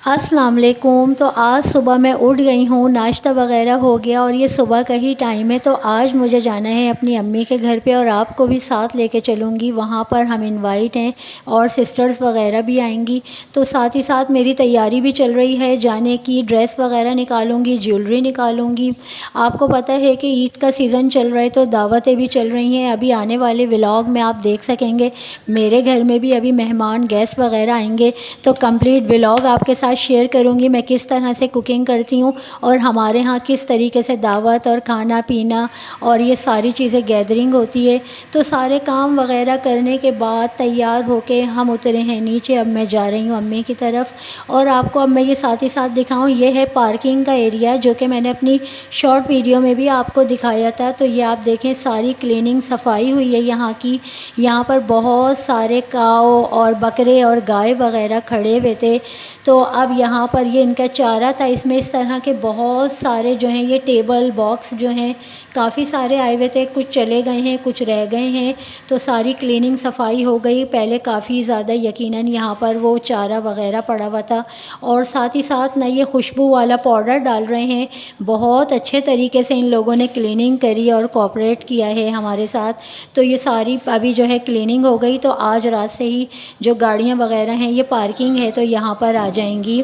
अस्सलाम वालेकुम। तो आज सुबह मैं उठ गई हूँ, नाश्ता वगैरह हो गया और ये सुबह का ही टाइम है। तो आज मुझे जाना है अपनी अम्मी के घर पे और आपको भी साथ लेके चलूँगी। वहाँ पर हम इनवाइट हैं और सिस्टर्स वगैरह भी आएंगी। तो साथ ही साथ मेरी तैयारी भी चल रही है जाने की। ड्रेस वगैरह निकालूँगी, ज्वेलरी निकालूँगी। आपको पता है कि ईद का सीज़न चल रहा है तो दावतें भी चल रही हैं। अभी आने वाले व्लॉग में आप देख सकेंगे मेरे घर में भी अभी मेहमान गेस्ट वगैरह आएंगे। तो कंप्लीट व्लॉग आपके साथ शेयर करूंगी मैं किस तरह से कुकिंग करती हूँ और हमारे यहाँ किस तरीके से दावत और खाना पीना और ये सारी चीज़ें गैदरिंग होती है। तो सारे काम वगैरह करने के बाद तैयार होके हम उतरे हैं नीचे। अब मैं जा रही हूँ अम्मी की तरफ और आपको अब मैं ये साथ ही साथ दिखाऊँ, ये है पार्किंग का एरिया जो कि मैंने अपनी शॉर्ट वीडियो में भी आपको दिखाया था। तो ये आप देखें सारी क्लीनिंग सफाई हुई है यहाँ की। यहाँ पर बहुत सारे काऊ और बकरे और गाय वगैरह खड़े हुए थे। तो अब यहाँ पर ये इनका चारा था। इसमें इस तरह के बहुत सारे जो हैं ये टेबल बॉक्स जो हैं काफ़ी सारे आए हुए थे। कुछ चले गए हैं, कुछ रह गए हैं। तो सारी क्लीनिंग सफाई हो गई। पहले काफ़ी ज़्यादा यकीनन यहाँ पर वो चारा वगैरह पड़ा हुआ था। और साथ ही साथ ना ये खुशबू वाला पाउडर डाल रहे हैं। बहुत अच्छे तरीके से इन लोगों ने क्लीनिंग करी और कोऑपरेट किया है हमारे साथ। तो ये सारी अभी जो है क्लीनिंग हो गई। तो आज रात से ही जो गाड़ियाँ वगैरह हैं ये पार्किंग है तो यहाँ पर आ जाएंगी।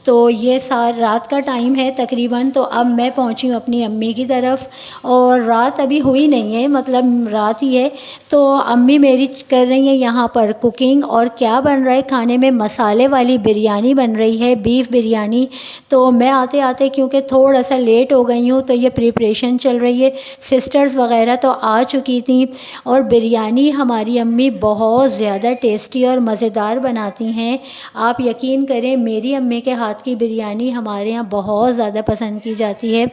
तो ये रात का टाइम है तकरीबन। तो अब मैं पहुँची हूँ अपनी अम्मी की तरफ और रात अभी हुई नहीं है, मतलब रात ही है। तो अम्मी मेरी कर रही है यहाँ पर कुकिंग। और क्या बन रहा है खाने में, मसाले वाली बिरयानी बन रही है, बीफ बिरयानी। तो मैं आते आते क्योंकि थोड़ा सा लेट हो गई हूँ तो ये प्रिपरेशन चल रही है। सिस्टर्स वगैरह तो आ चुकी थी और बिरयानी हमारी अम्मी बहुत ज़्यादा टेस्टी और मज़ेदार बनाती हैं। आप यकीन करें मेरी अम्मी के हाथ की बिरयानी हमारे यहाँ बहुत ज़्यादा पसंद की जाती है।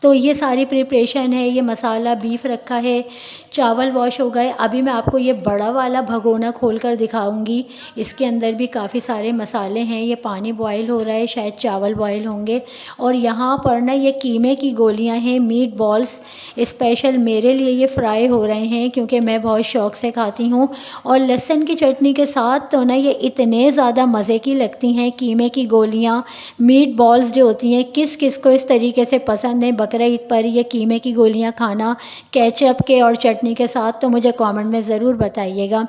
तो ये सारी प्रिपरेशन है। ये मसाला बीफ रखा है, चावल वॉश हो गए। अभी मैं आपको ये बड़ा वाला भगोना खोल कर दिखाऊंगी। इसके अंदर भी काफ़ी सारे मसाले हैं। ये पानी बॉयल हो रहा है, शायद चावल बॉयल होंगे। और यहाँ पर ना ये कीमे की गोलियाँ हैं, मीट बॉल्स स्पेशल मेरे लिए ये फ्राई हो रहे हैं क्योंकि मैं बहुत शौक़ से खाती हूँ। और लहसुन की चटनी के साथ तो ना ये इतने ज़्यादा मज़े की लगती हैं कीमे की गोलियाँ, मीट बॉल्स जो होती हैं। किस किस को इस तरीके से पसंद है बकरा ईद पर ये कीमे की गोलियाँ खाना केचप के और चटनी के साथ, तो मुझे कमेंट में ज़रूर बताइएगा।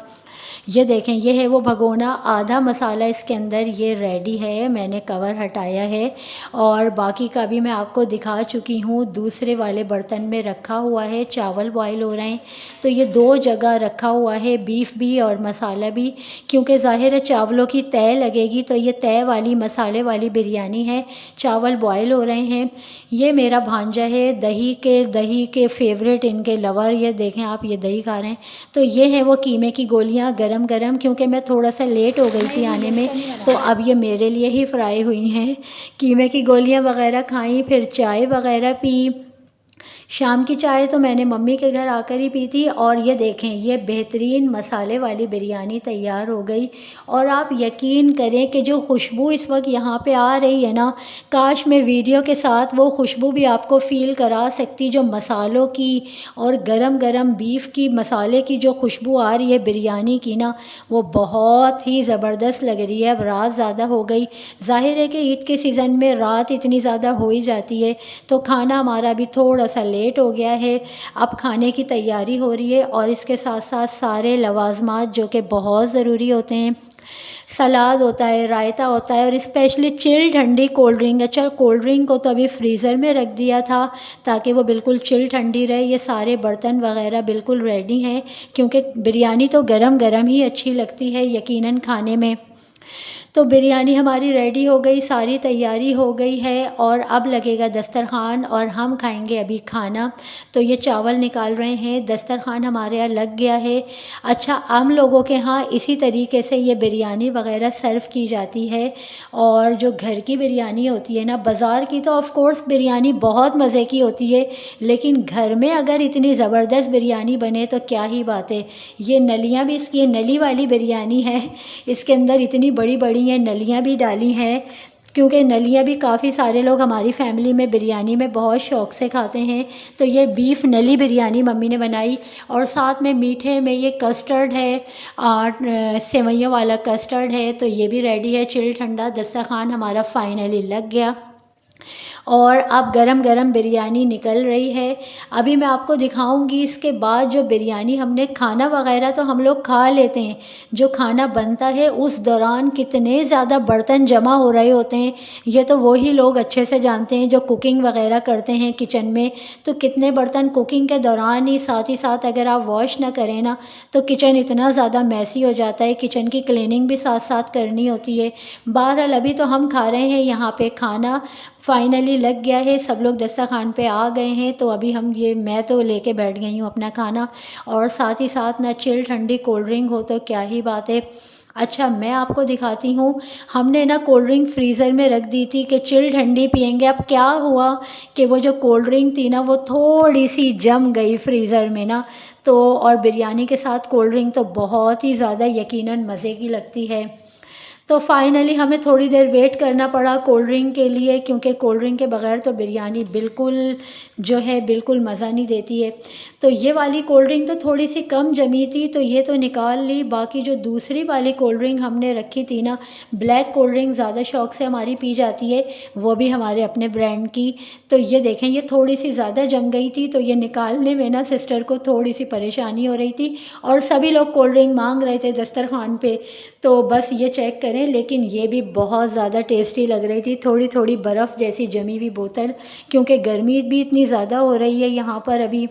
ये देखें ये है वो भगोना, आधा मसाला इसके अंदर ये रेडी है। मैंने कवर हटाया है और बाकी का भी मैं आपको दिखा चुकी हूँ। दूसरे वाले बर्तन में रखा हुआ है, चावल बॉयल हो रहे हैं। तो ये दो जगह रखा हुआ है, बीफ भी और मसाला भी, क्योंकि ज़ाहिर है चावलों की तय लगेगी। तो ये तय वाली मसाले वाली बिरयानी है। चावल बॉयल हो रहे हैं। ये मेरा भांजा है, दही के फेवरेट इनके लवर। ये देखें आप, ये दही खा रहे हैं। तो ये है वो कीमे की गोलियाँ गरम गरम, क्योंकि मैं थोड़ा सा लेट हो गई थी आने में। तो अब ये मेरे लिए ही फ्राई हुई हैं। कीमे की गोलियाँ वगैरह खाई, फिर चाय वगैरह पी। शाम की चाय तो मैंने मम्मी के घर आकर ही पी थी। और ये देखें ये बेहतरीन मसाले वाली बिरयानी तैयार हो गई। और आप यकीन करें कि जो खुशबू इस वक्त यहाँ पे आ रही है ना, काश मैं वीडियो के साथ वो खुशबू भी आपको फ़ील करा सकती। जो मसालों की और गरम गरम बीफ की मसाले की जो खुशबू आ रही है बिरयानी की ना, वो बहुत ही ज़बरदस्त लग रही है। अब रात ज़्यादा हो गई, जाहिर है कि ईद के सीज़न में रात इतनी ज़्यादा हो ही जाती है। तो खाना हमारा भी थोड़ा सा लेट हो गया है। अब खाने की तैयारी हो रही है और इसके साथ साथ सारे लवाजमात जो कि बहुत ज़रूरी होते हैं। सलाद होता है, रायता होता है और स्पेशली चिल ठंडी कोल्ड ड्रिंक। अच्छा, कोल्ड ड्रिंक को तो अभी फ्रीज़र में रख दिया था ताकि वो बिल्कुल चिल ठंडी रहे। ये सारे बर्तन वगैरह बिल्कुल रेडी हैं क्योंकि बिरयानी तो गरम गरम ही अच्छी लगती है यकीनन खाने में। तो बिरयानी हमारी रेडी हो गई, सारी तैयारी हो गई है और अब लगेगा दस्तरखान और हम खाएंगे अभी खाना। तो ये चावल निकाल रहे हैं, दस्तरखान हमारे यहाँ लग गया है। अच्छा, हम लोगों के यहाँ इसी तरीके से ये बिरयानी वगैरह सर्व की जाती है। और जो घर की बिरयानी होती है ना, बाज़ार की तो ऑफ़ कोर्स बिरयानी बहुत मज़े की होती है, लेकिन घर में अगर इतनी ज़बरदस्त बिरयानी बने तो क्या ही बात है। ये नलियाँ भी, इसकी नली वाली बिरयानी है, इसके अंदर इतनी बड़ी बड़ी हैं नलियाँ भी डाली हैं। क्योंकि नलियाँ भी काफ़ी सारे लोग हमारी फैमिली में बिरयानी में बहुत शौक़ से खाते हैं। तो ये बीफ नली बिरयानी मम्मी ने बनाई, और साथ में मीठे में ये कस्टर्ड है, सेवइयों वाला कस्टर्ड है, तो ये भी रेडी है चिल ठंडा। दस्तरखान हमारा फाइनली लग गया और अब गरम गरम बिरयानी निकल रही है। अभी मैं आपको दिखाऊंगी इसके बाद जो बिरयानी हमने, खाना वगैरह तो हम लोग खा लेते हैं, जो खाना बनता है उस दौरान कितने ज़्यादा बर्तन जमा हो रहे होते हैं, ये तो वही लोग अच्छे से जानते हैं जो कुकिंग वगैरह करते हैं किचन में। तो कितने बर्तन कुकिंग के दौरान ही साथ अगर आप वॉश ना करें ना, तो किचन इतना ज़्यादा मैसी हो जाता है। किचन की क्लीनिंग भी साथ साथ करनी होती है। बहरहाल अभी तो हम खा रहे हैं यहाँ पे खाना, फाइनली लग गया है, सब लोग दस्तरखान पे आ गए हैं। तो अभी मैं तो लेके बैठ गई हूँ अपना खाना, और साथ ही साथ ना चिल ठंडी कोल्ड ड्रिंक हो तो क्या ही बात है। अच्छा, मैं आपको दिखाती हूँ, हमने ना कोल्ड ड्रिंक फ्रीज़र में रख दी थी कि चिल ठंडी पियेंगे। अब क्या हुआ कि वो जो कोल्ड ड्रिंक थी ना, वो थोड़ी सी जम गई फ्रीज़र में ना। तो और बिरयानी के साथ कोल्ड ड्रिंक तो बहुत ही ज़्यादा यकीनन मज़े की लगती है। तो फाइनली हमें थोड़ी देर वेट करना पड़ा कोल्ड ड्रिंक के लिए, क्योंकि कोल्ड ड्रिंक के बगैर तो बिरयानी बिल्कुल जो है बिल्कुल मज़ा नहीं देती है। तो ये वाली कोल्ड ड्रिंक तो थोड़ी सी कम जमी थी, तो ये तो निकाल ली। बाकी जो दूसरी वाली कोल्ड ड्रिंक हमने रखी थी ना, ब्लैक कोल्ड ड्रिंक ज़्यादा शौक़ से हमारी पी जाती है, वो भी हमारे अपने ब्रांड की। तो ये देखें, ये थोड़ी सी ज़्यादा जम गई थी, तो ये निकालने में ना सिस्टर को थोड़ी सी परेशानी हो रही थी, और सभी लोग कोल्ड ड्रिंक मांग रहे थे दस्तरखान पे। तो बस ये चेक करें, लेकिन ये भी बहुत ज़्यादा टेस्टी लग रही थी, थोड़ी थोड़ी बर्फ़ जैसी जमी हुई बोतल, क्योंकि गर्मी भी इतनी ज़्यादा हो रही है यहाँ पर अभी।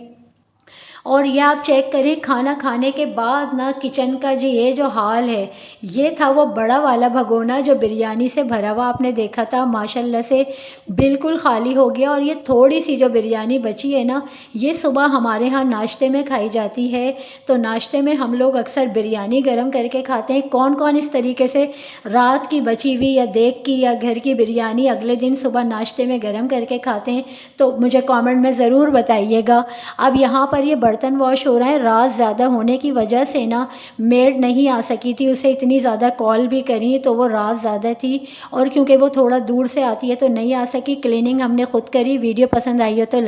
और ये आप चेक करें, खाना खाने के बाद ना किचन का जो ये जो हाल है, ये था वो बड़ा वाला भगोना जो बिरयानी से भरा हुआ आपने देखा था, माशाल्लाह से बिल्कुल खाली हो गया। और ये थोड़ी सी जो बिरयानी बची है ना, ये सुबह हमारे यहाँ नाश्ते में खाई जाती है। तो नाश्ते में हम लोग अक्सर बिरयानी गरम करके खाते हैं। कौन कौन इस तरीके से रात की बची हुई या देख की या घर की बिरयानी अगले दिन सुबह नाश्ते में गरम करके खाते हैं, तो मुझे कमेंट में ज़रूर बताइएगा। अब यहाँ पर ये बर्तन वॉश हो रहे हैं, रात ज़्यादा होने की वजह से ना मेड नहीं आ सकी थी, उसे इतनी ज़्यादा कॉल भी करी तो वो रात ज़्यादा थी, और क्योंकि वो थोड़ा दूर से आती है तो नहीं आ सकी। क्लीनिंग हमने खुद करी। वीडियो पसंद आई हो तो लाइक